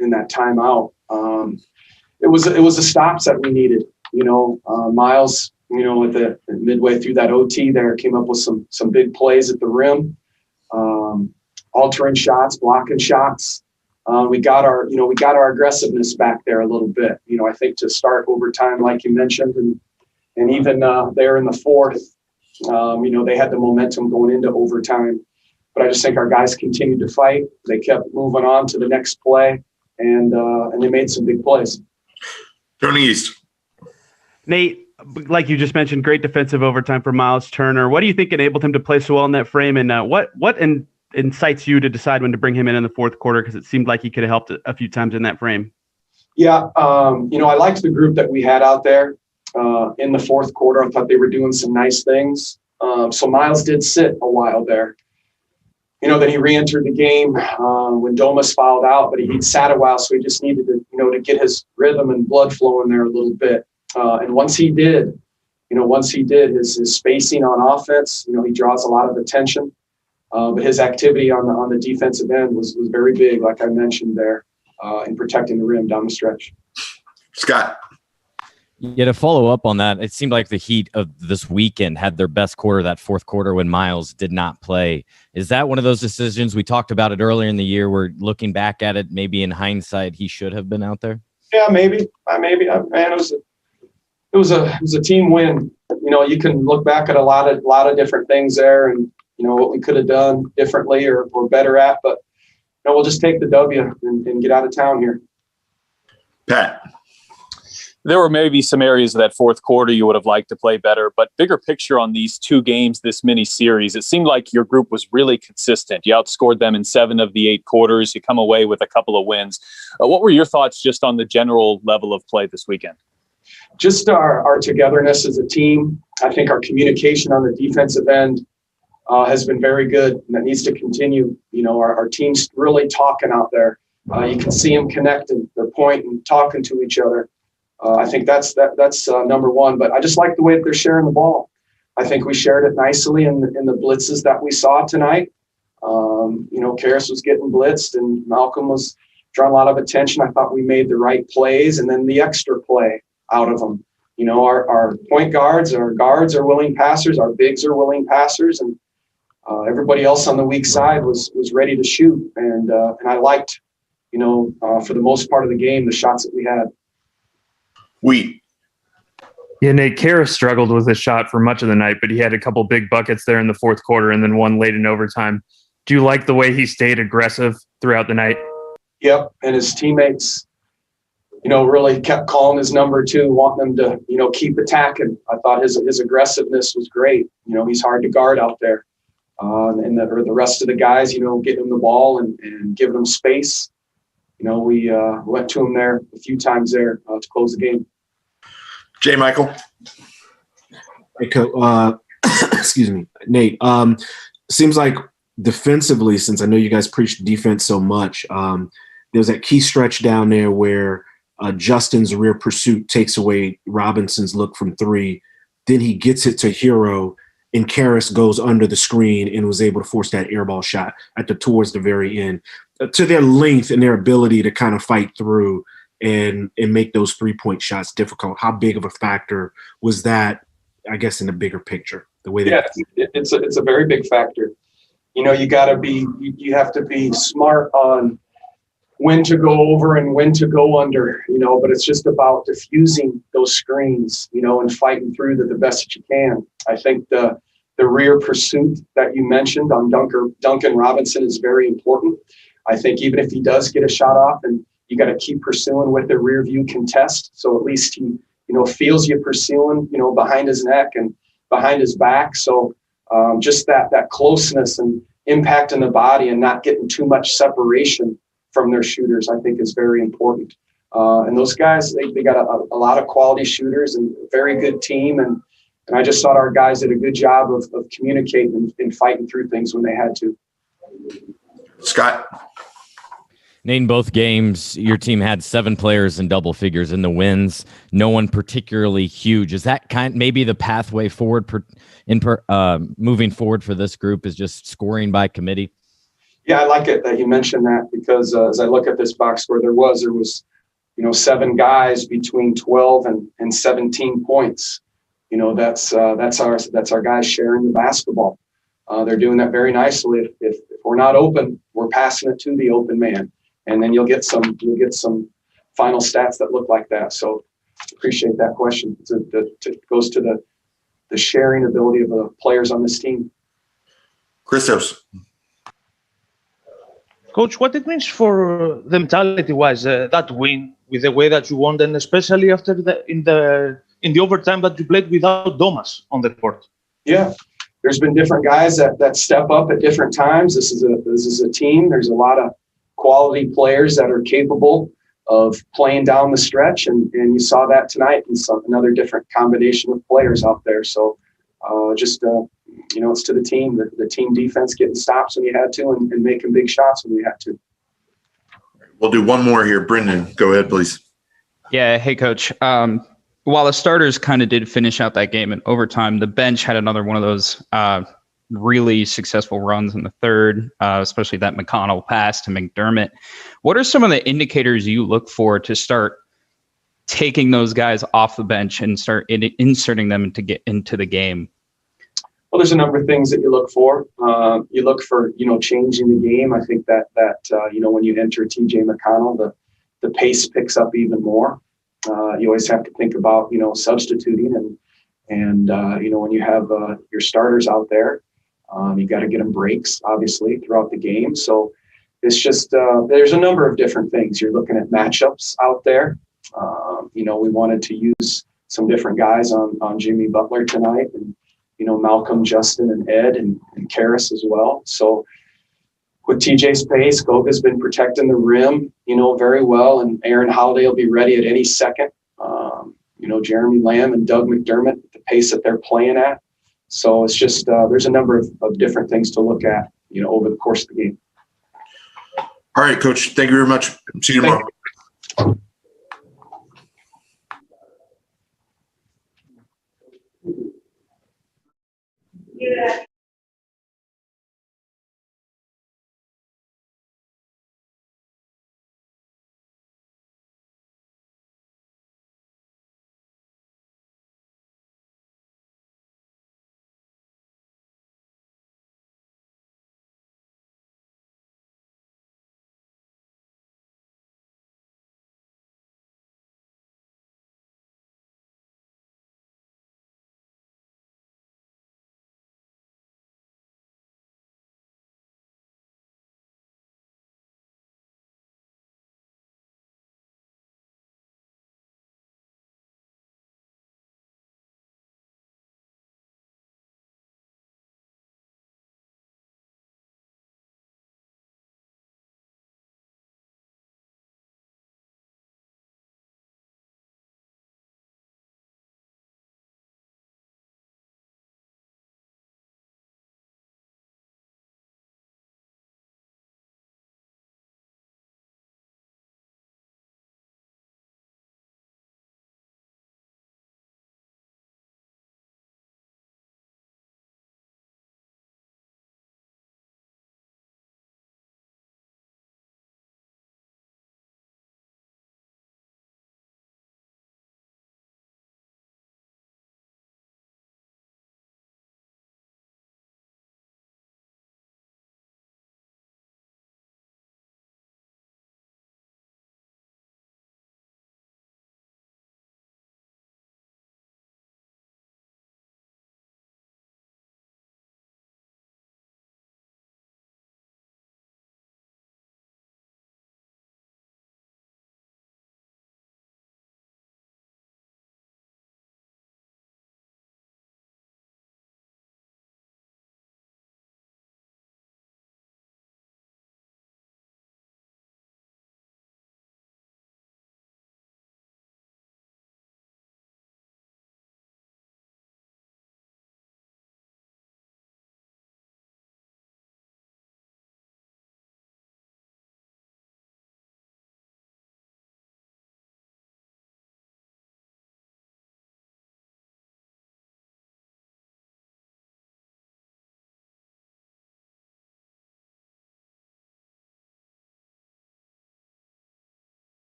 in that timeout. It was the stops that we needed. Miles, at the midway through that OT there, came up with some big plays at the rim, altering shots, blocking shots. We got our aggressiveness back there a little bit. I think to start overtime, like you mentioned, and even there in the fourth, they had the momentum going into overtime. But I just think our guys continued to fight. They kept moving on to the next play, and they made some big plays. Turning East. Nate, like you just mentioned, great defensive overtime for Miles Turner. What do you think enabled him to play so well in that frame, and what incites you to decide when to bring him in the fourth quarter? Because it seemed like he could have helped a few times in that frame. Yeah, I liked the group that we had out there in the fourth quarter. I thought they were doing some nice things. So Miles did sit a while there. Then he re-entered the game when Domas fouled out, but he'd sat a while, so he just needed to get his rhythm and blood flowing there a little bit. And once he did, his spacing on offense, he draws a lot of attention. But his activity on the defensive end was very big, like I mentioned there, in protecting the rim down the stretch. Scott. Yeah, to follow up on that, it seemed like the Heat of this weekend had their best quarter, that fourth quarter, when Miles did not play. Is that one of those decisions? We talked about it earlier in the year. We're looking back at it, maybe in hindsight, he should have been out there. Yeah, maybe. Man, it was a team win. You can look back at a lot of different things there, and what we could have done differently or better at. But we'll just take the W and get out of town here. Pat. There were maybe some areas of that fourth quarter you would have liked to play better, but bigger picture on these two games, this mini series, it seemed like your group was really consistent. You outscored them in 7 of the 8 quarters. You come away with a couple of wins. What were your thoughts just on the general level of play this weekend? Just our togetherness as a team. I think our communication on the defensive end has been very good, and that needs to continue. Our team's really talking out there. You can see them connecting. They're pointing, talking to each other. I think that's number one. But I just like the way that they're sharing the ball. I think we shared it nicely in the blitzes that we saw tonight. Karras was getting blitzed, and Malcolm was drawing a lot of attention. I thought we made the right plays, and then the extra play out of them. Our point guards, our guards are willing passers, our bigs are willing passers, and everybody else on the weak side was ready to shoot. And I liked, for the most part of the game, the shots that we had. Yeah, Nate, Karras struggled with his shot for much of the night, but he had a couple big buckets there in the fourth quarter and then one late in overtime. Do you like the way he stayed aggressive throughout the night? Yep, and his teammates, really kept calling his number too, wanting them to, keep attacking. I thought his aggressiveness was great. He's hard to guard out there. And the rest of the guys, getting him the ball and giving him space. We went to him there a few times there to close the game. J. Michael. Excuse me, Nate. Seems like defensively, since I know you guys preach defense so much, there was that key stretch down there where Justin's rear pursuit takes away Robinson's look from 3. Then he gets it to Hero, and Karras goes under the screen and was able to force that airball shot towards the very end. To their length and their ability to kind of fight through and make those 3-point shots difficult. How big of a factor was that, I guess, in the bigger picture? The way that it's a very big factor. You have to be smart on when to go over and when to go under, but it's just about diffusing those screens, and fighting through the best that you can. I think the rear pursuit that you mentioned on Duncan Robinson is very important. I think even if he does get a shot off, and you got to keep pursuing with the rear view contest. So at least he, feels you pursuing, behind his neck and behind his back. So just that closeness and impact in the body and not getting too much separation from their shooters, I think is very important. And those guys, they got a lot of quality shooters and a very good team. And I just thought our guys did a good job of communicating and fighting through things when they had to. Scott. Nate, in both games, your team had 7 players in double figures in the wins. No one particularly huge. Is that maybe the pathway forward moving forward for this group is just scoring by committee? Yeah, I like it that you mentioned that because as I look at this box score, there was 7 guys between 12 and 17 points. That's our guys sharing the basketball. They're doing that very nicely. If we're not open, we're passing it to the open man, and then you'll get some final stats that look like that. So appreciate that question. It goes to the sharing ability of the players on this team. Christos. Coach, what it means for the mentality-wise, that win with the way that you won, and especially after in the overtime that you played without Domas on the court. Yeah, there's been different guys that step up at different times. This is a team. There's a lot of quality players that are capable of playing down the stretch, and you saw that tonight in another different combination of players out there. So it's to the team, the team defense getting stops when you had to and making big shots when we had to. We'll do one more here. Brendan, go ahead, please. Yeah. Hey, Coach. While the starters kind of did finish out that game in overtime, the bench had another one of those really successful runs in the third, especially that McConnell pass to McDermott. What are some of the indicators you look for to start taking those guys off the bench and start inserting them to get into the game? Well, there's a number of things that you look for. You look for, changing the game. I think that when you enter TJ McConnell, the pace picks up even more. You always have to think about, substituting and when you have your starters out there, you got to get them breaks, obviously, throughout the game. So it's just, there's a number of different things. You're looking at matchups out there. We wanted to use some different guys on Jimmy Butler tonight, and Malcolm, Justin, and Ed, and Karras as well. So with TJ's pace, Goga's been protecting the rim, very well, and Aaron Holiday will be ready at any second. Jeremy Lamb and Doug McDermott, the pace that they're playing at. So it's just there's a number of different things to look at, over the course of the game. All right, Coach. Thank you very much. See you tomorrow. Yeah.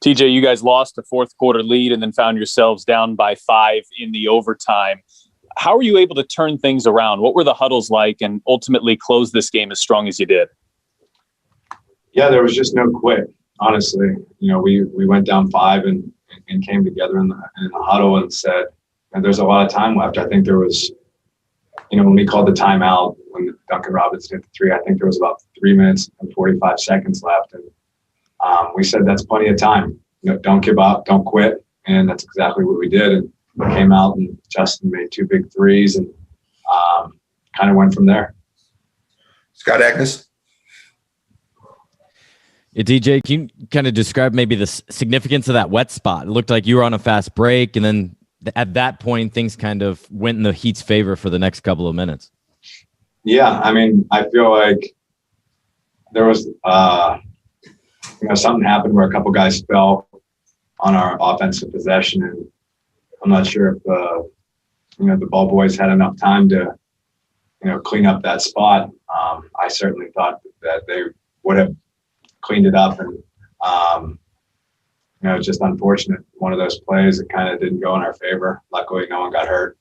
TJ, you guys lost the fourth quarter lead and then found yourselves down by 5 in the overtime. How were you able to turn things around? What were the huddles like and ultimately close this game as strong as you did? Yeah, there was just no quit, honestly. We went down 5 and came together in the huddle and said, and there's a lot of time left. I think there was, when we called the timeout, when Duncan Robinson hit the 3, I think there was about 3 minutes and 45 seconds left. And we said, that's plenty of time. Don't give up, don't quit. And that's exactly what we did. And we came out and Justin made 2 big threes and kind of went from there. Scott Agnes. Yeah, DJ, can you kind of describe maybe the significance of that wet spot? It looked like you were on a fast break, and then at that point, things kind of went in the Heat's favor for the next couple of minutes. Yeah, I feel like there was, something happened where a couple guys fell on our offensive possession, and I'm not sure if the ball boys had enough time to, clean up that spot. I certainly thought that they would have cleaned it up, and it's just unfortunate. One of those plays that kind of didn't go in our favor. Luckily, no one got hurt,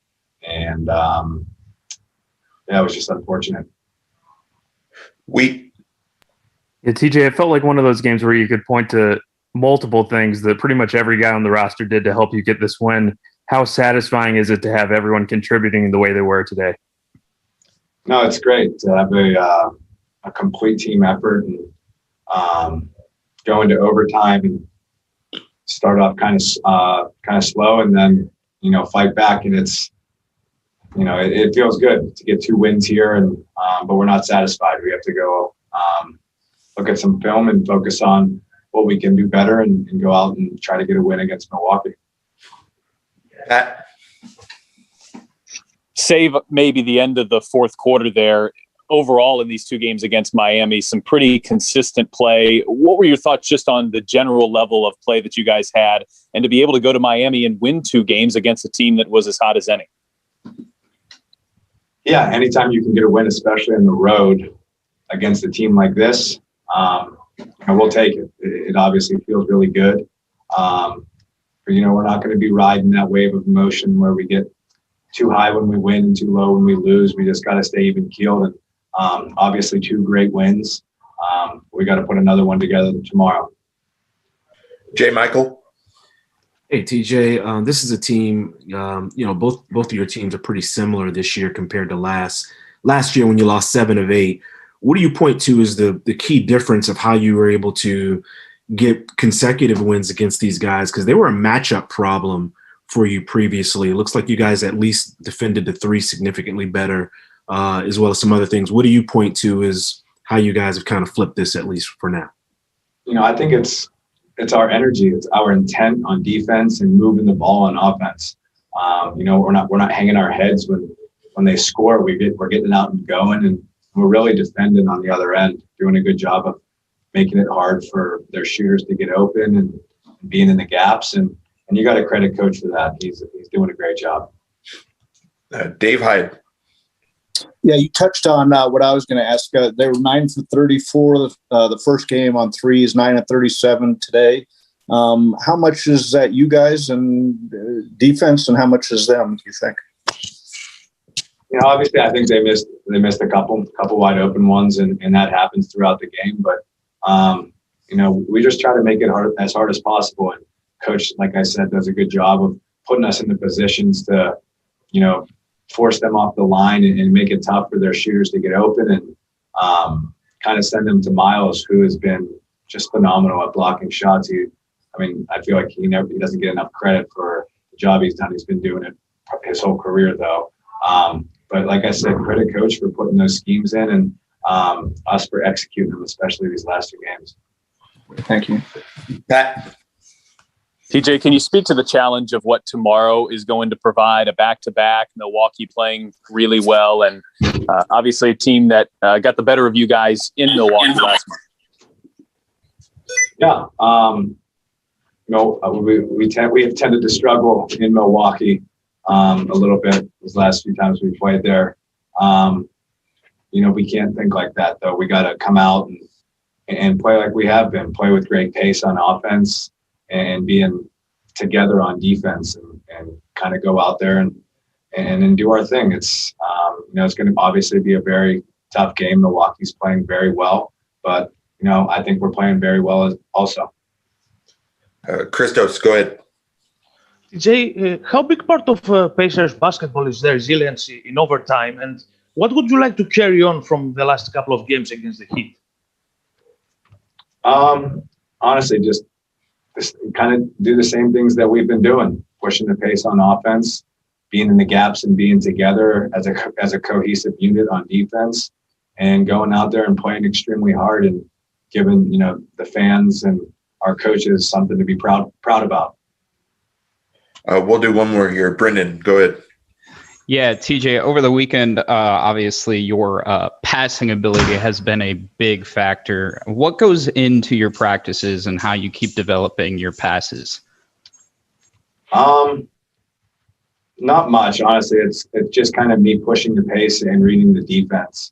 and it was just unfortunate. Yeah, TJ, it felt like one of those games where you could point to multiple things that pretty much every guy on the roster did to help you get this win. How satisfying is it to have everyone contributing the way they were today? No, it's great to have a complete team effort and go into overtime and start off kind of slow and then fight back, and it's it feels good to get 2 wins here, and but we're not satisfied. We have to go look at some film and focus on what we can do better and go out and try to get a win against Milwaukee. Save maybe the end of the fourth quarter there. Overall, in these 2 games against Miami, some pretty consistent play. What were your thoughts just on the general level of play that you guys had, and to be able to go to Miami and win 2 games against a team that was as hot as any? Yeah, anytime you can get a win, especially on the road against a team like this, we'll take it. It obviously feels really good. But, we're not going to be riding that wave of emotion where we get too high when we win and too low when we lose. We just got to stay even keeled. And obviously 2 great wins. We got to put another one together tomorrow. J. Michael. Hey, TJ, this is a team, both of your teams are pretty similar this year compared to last year when you lost 7 of 8. What do you point to as the key difference of how you were able to get consecutive wins against these guys? Because they were a matchup problem for you previously. It looks like you guys at least defended the 3 significantly better, as well as some other things. What do you point to as how you guys have kind of flipped this, at least for now? I think it's our energy. It's our intent on defense and moving the ball on offense. We're not hanging our heads when they score. We're getting it out and going, and we're really defending on the other end, doing a good job of making it hard for their shooters to get open and being in the gaps. And you got to credit Coach for that. He's doing a great job. Dave Hyde. Yeah, you touched on what I was going to ask. They were 9 for 34 the first game on threes, 9 of 37 today. How much is that you guys and defense, and how much is them, do you think? Obviously, I think they missed a couple wide open ones, and that happens throughout the game. But we just try to make it as hard as possible. And Coach, like I said, does a good job of putting us in the positions to, force them off the line and make it tough for their shooters to get open, and kind of send them to Miles, who has been just phenomenal at blocking shots. I feel like he doesn't get enough credit for the job he's done. He's been doing it his whole career, though. But like I said, credit Coach for putting those schemes in, and us for executing them, especially these last 2 games. Thank you. Pat. TJ, can you speak to the challenge of what tomorrow is going to provide? A back-to-back, Milwaukee playing really well, and obviously a team that got the better of you guys in Milwaukee last month. Yeah, we have tended to struggle in Milwaukee a little bit these last few times we played there. We can't think like that, though. We got to come out and play like we have been, play with great pace on offense, and being together on defense and kind of go out there and then do our thing. It's it's going to obviously be a very tough game. Milwaukee's playing very well, but I think we're playing very well also. Christos, go ahead. Jay, how big part of Pacers basketball is their resiliency in overtime, and what would you like to carry on from the last couple of games against the Heat? Honestly, just kind of do the same things that we've been doing, pushing the pace on offense, being in the gaps and being together as a cohesive unit on defense, and going out there and playing extremely hard and giving the fans and our coaches something to be proud about. We'll do one more here. Brendan, go ahead. Yeah, TJ, over the weekend, obviously your passing ability has been a big factor. What goes into your practices and how you keep developing your passes? Not much, honestly. It's just kind of me pushing the pace and reading the defense,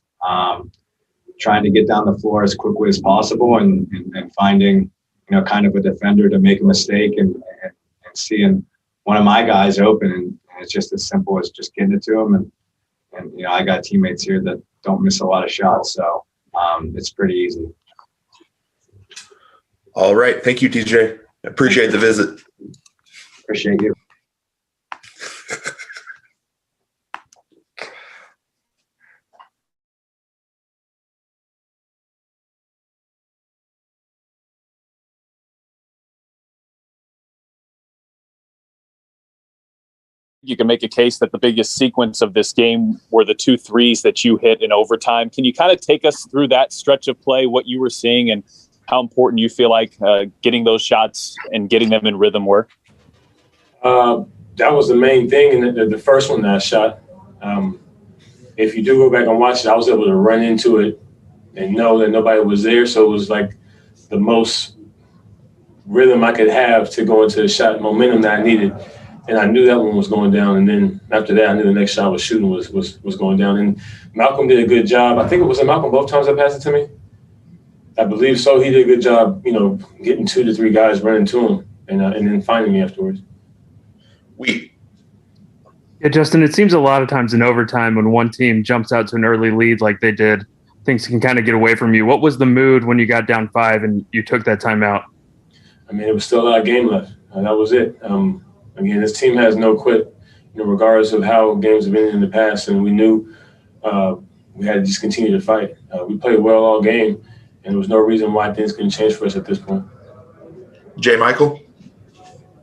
trying to get down the floor as quickly as possible and finding, kind of a defender to make a mistake and seeing one of my guys open. And it's just as simple as just getting it to him. And I got teammates here that don't miss a lot of shots. So it's pretty easy. All right. Thank you, TJ. Appreciate the visit. Appreciate you. You can make a case that the biggest sequence of this game were the 2 threes that you hit in overtime. Can you kind of take us through that stretch of play, what you were seeing, and how important you feel like getting those shots and getting them in rhythm were? That was the main thing in the first one that I shot. If you do go back and watch it, I was able to run into it and know that nobody was there. So it was like the most rhythm I could have to go into the shot, momentum that I needed. And I knew that one was going down. And then after that, I knew the next shot I was shooting was going down. And Malcolm did a good job. I think it was Malcolm both times I passed it to me. I believe so. He did a good job, getting 2 to 3 guys running to him and then finding me afterwards. Yeah, Justin, it seems a lot of times in overtime when one team jumps out to an early lead like they did, things can kind of get away from you. What was the mood when you got down 5 and you took that timeout? I mean, it was still a lot of game left. That was it. Again, this team has no quit, regardless of how games have been in the past. And we knew we had to just continue to fight. We played well all game, and there was no reason why things couldn't change for us at this point. J. Michael?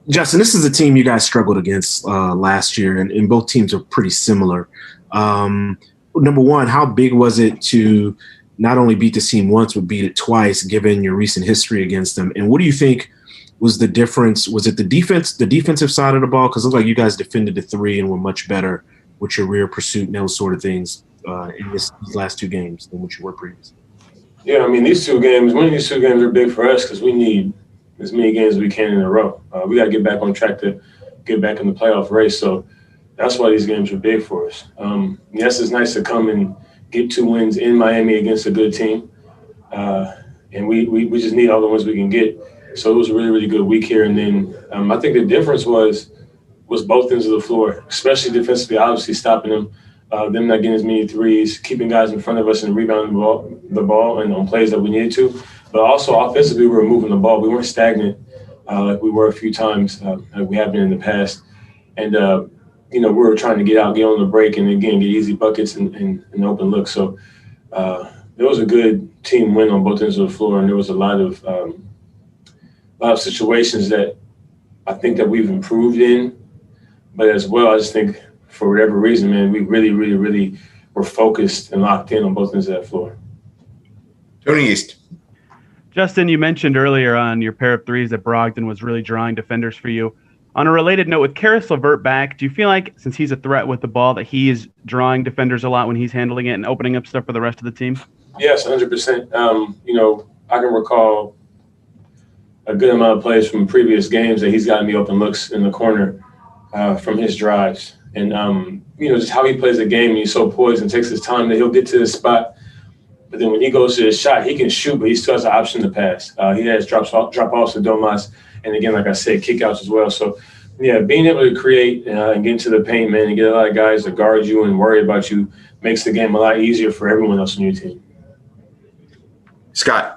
Justin, this is a team you guys struggled against last year, and both teams are pretty similar. Number one, how big was it to not only beat this team once, but beat it twice, given your recent history against them? And what do you think was the difference? Was it the defensive side of the ball? Because it looked like you guys defended the 3 and were much better with your rear pursuit and those sort of things in these last 2 games than what you were previously. Yeah, winning these 2 games are big for us because we need as many games as we can in a row. We got to get back on track to get back in the playoff race. So that's why these games are big for us. Yes, it's nice to come and get 2 wins in Miami against a good team. And we just need all the wins we can get. So it was a really, really good week here. And then I think the difference was both ends of the floor, especially defensively, obviously stopping them not getting as many threes, keeping guys in front of us and rebounding the ball and on plays that we needed to. But also offensively, we were moving the ball. We weren't stagnant like we were a few times like we have been in the past. And, we were trying to get on the break and, again, get easy buckets and open looks. So it was a good team win on both ends of the floor, and there was a lot of situations that I think that we've improved in. But as well, I just think for whatever reason, man, we really, really, really were focused and locked in on both ends of that floor. Tony East. Justin, you mentioned earlier on your pair of threes that Brogdon was really drawing defenders for you. On a related note, with Karis LeVert back, do you feel like since he's a threat with the ball that he is drawing defenders a lot when he's handling it and opening up stuff for the rest of the team? Yes, 100%. I can recall a good amount of plays from previous games that he's gotten me open looks in the corner from his drives. And, just how he plays the game, and he's so poised and takes his time that he'll get to the spot. But then when he goes to his shot, he can shoot, but he still has the option to pass. He has drop-offs to Domas, And again, like I said, kickouts as well. So, yeah, being able to create and get into the paint, man, and get a lot of guys to guard you and worry about you makes the game a lot easier for everyone else on your team. Scott.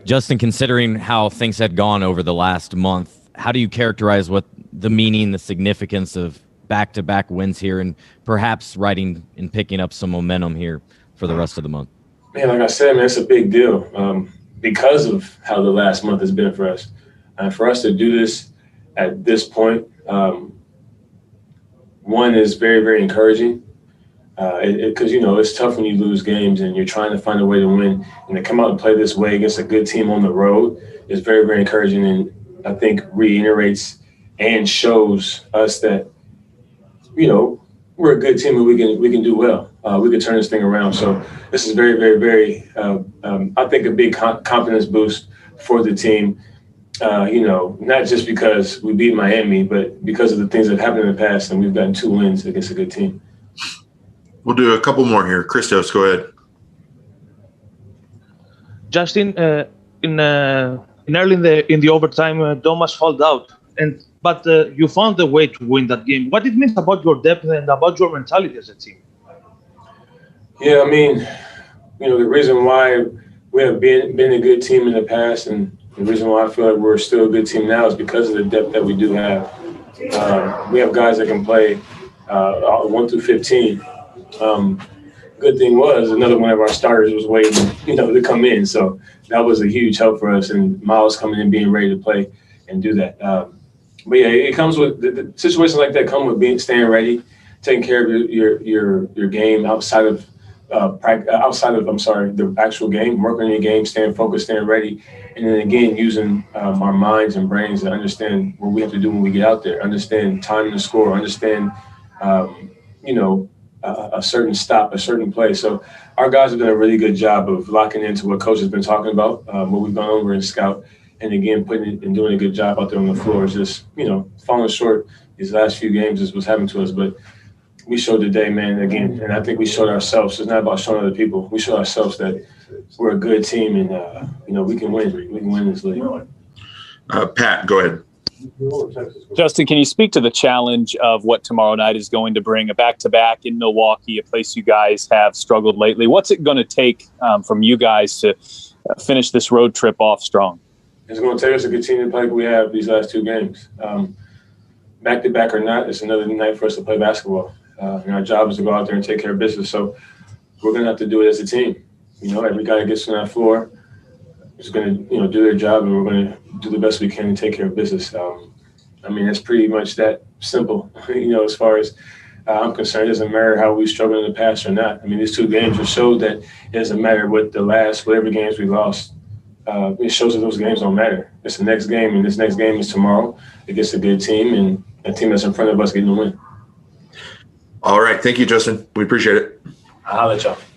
Justin, considering how things had gone over the last month, how do you characterize what the meaning, the significance of back-to-back wins here and perhaps riding and picking up some momentum here for the rest of the month? Man, like I said, man, it's a big deal because of how the last month has been for us. And for us to do this at this point, one is very, very encouraging. Because, it's tough when you lose games and you're trying to find a way to win. And to come out and play this way against a good team on the road is very, very encouraging. And I think reiterates and shows us that, we're a good team and we can do well. We can turn this thing around. So this is very, very, very, I think, a big confidence boost for the team. Not just because we beat Miami, but because of the things that happened in the past and we've gotten 2 wins against a good team. We'll do a couple more here. Christos, go ahead. Justin, in early in the overtime, Thomas fouled out, but you found a way to win that game. What it means about your depth and about your mentality as a team? Yeah, the reason why we have been a good team in the past, and the reason why I feel like we're still a good team now is because of the depth that we do have. We have guys that can play 1 through 15. Good thing was another one of our starters was waiting, to come in. So that was a huge help for us. And Miles coming in, being ready to play and do that. But yeah, it comes with the situations like that come with staying ready, taking care of your game outside of the actual game, working on your game, staying focused, staying ready, and then again using our minds and brains to understand what we have to do when we get out there, understand timing the score, understand a certain stop, a certain play. So our guys have done a really good job of locking into what coach has been talking about, what we've gone over in scout, and again putting it and doing a good job out there on the floor. It's just falling short these last few games is what's happened to us, but we showed today, man, again, and I think we showed ourselves. It's not about showing other people. We showed ourselves that we're a good team, and we can win. We can win this league. Pat, go ahead. Justin, can you speak to the challenge of what tomorrow night is going to bring? A back-to-back in Milwaukee, a place you guys have struggled lately. What's it going to take from you guys to finish this road trip off strong? It's going to take us to continue to play like we have these last 2 games. Back-to-back or not, it's another night for us to play basketball. And our job is to go out there and take care of business. So we're going to have to do it as a team. Every guy that gets on that floor is going to, do their job, and we're going to do the best we can and take care of business. It's pretty much that simple, as far as I'm concerned. It doesn't matter how we struggled in the past or not. These 2 games have showed that it doesn't matter what whatever games we lost. It shows that those games don't matter. It's the next game, and this next game is tomorrow against a good team and a team that's in front of us getting the win. All right. Thank you, Justin. We appreciate it. I'll let y'all.